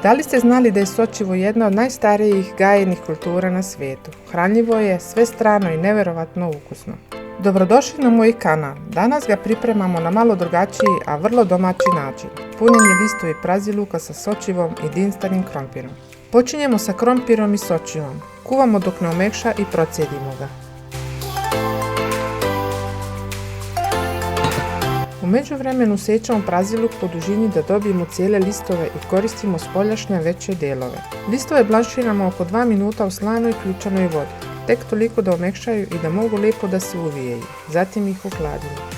Da li ste znali da je sočivo jedna od najstarijih gajenih kultura na svijetu? Hranljivo je, svestrano i nevjerovatno ukusno. Dobrodošli na moj kanal. Danas ga pripremamo na malo drugačiji, a vrlo domaći način. Punjeni listovi praziluka sa sočivom i dinstanim krompirom. Počinjemo sa krompirom i sočivom. Kuvamo dok ne omekša i procijedimo ga. U međuvremenu sečemo praziluk po dužini da dobijemo cijele listove i koristimo spoljašnje veće dijelove. Listove blanširamo oko 2 minuta u slanoj i ključanoj vodi, tek toliko da omekšaju i da mogu lijepo da se uvijaju. Zatim ih ohladimo.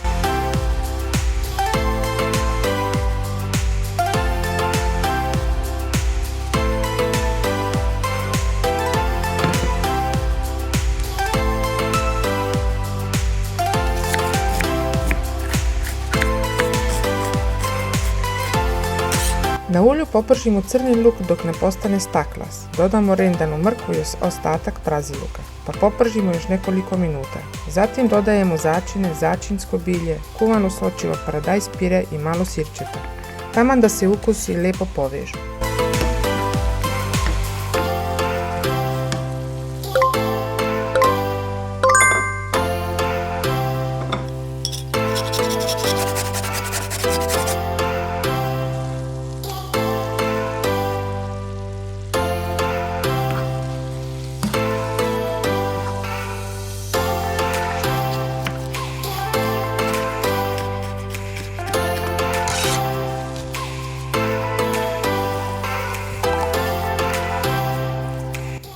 Na ulju popržimo crni luk dok ne postane staklas. Dodamo rendanu mrkvu i ostatak praziluka, pa popržimo još nekoliko minuta. Zatim dodajemo začine, začinsko bilje, kuvano sočivo, paradajz pire i malo sirčeta, taman da se ukusi lijepo povežu.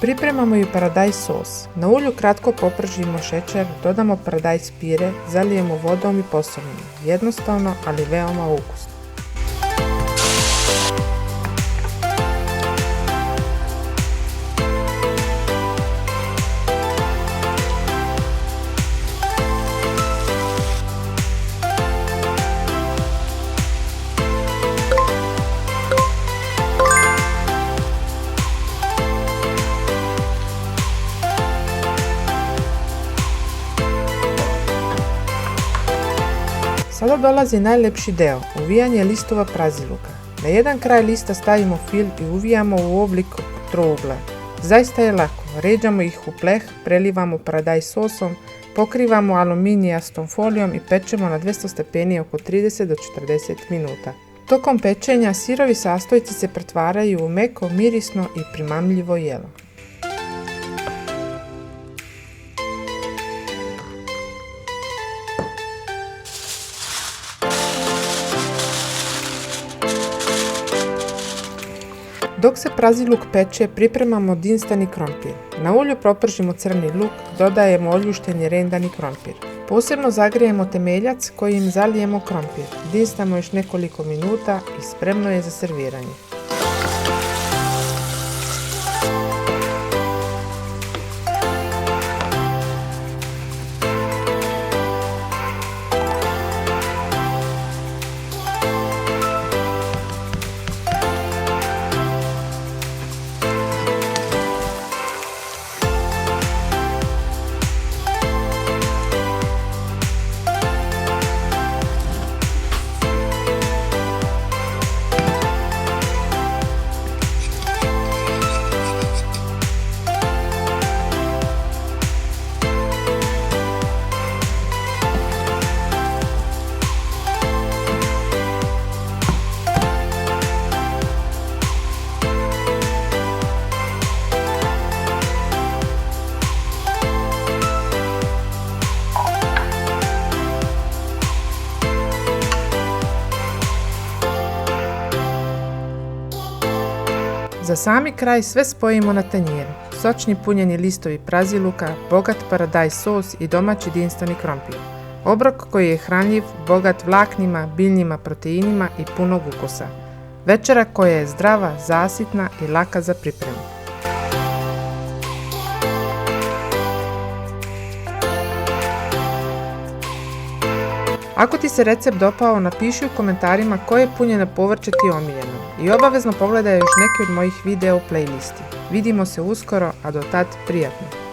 Pripremamo i paradajz sos. Na ulju kratko popržimo šećer, dodamo paradajz pire, zalijemo vodom i posolimo. Jednostavno, ali veoma ukusno. Sada dolazi najljepši deo, uvijanje listova praziluka. Na jedan kraj lista stavimo fil i uvijamo u oblik trougla. Zaista je lako, ređamo ih u pleh, prelivamo paradajz sosom, pokrivamo aluminijastom folijom i pečemo na 200 stepeni oko 30 do 40 minuta. Tokom pečenja sirovi sastojci se pretvaraju u meko, mirisno i primamljivo jelo. Dok se praziluk peče, pripremamo dinstani krompir. Na ulju propržimo crni luk, dodajemo oljušteni rendani krompir. Posebno zagrijemo temeljac kojim zalijemo krompir. Dinstamo još nekoliko minuta i spremno je za serviranje. Za sami kraj sve spojimo na tanjiru. Sočni punjeni listovi praziluka, bogat paradajz sos i domaći dinstani krompir. Obrok koji je hranljiv, bogat vlaknima, biljnima proteinima i punog ukusa. Večera koja je zdrava, zasitna i laka za pripremu. Ako ti se recept dopao, napiši u komentarima koje punjeno povrće ti je omiljeno i obavezno pogledaj još neke od mojih videa u playlisti. Vidimo se uskoro, a do tad prijatno!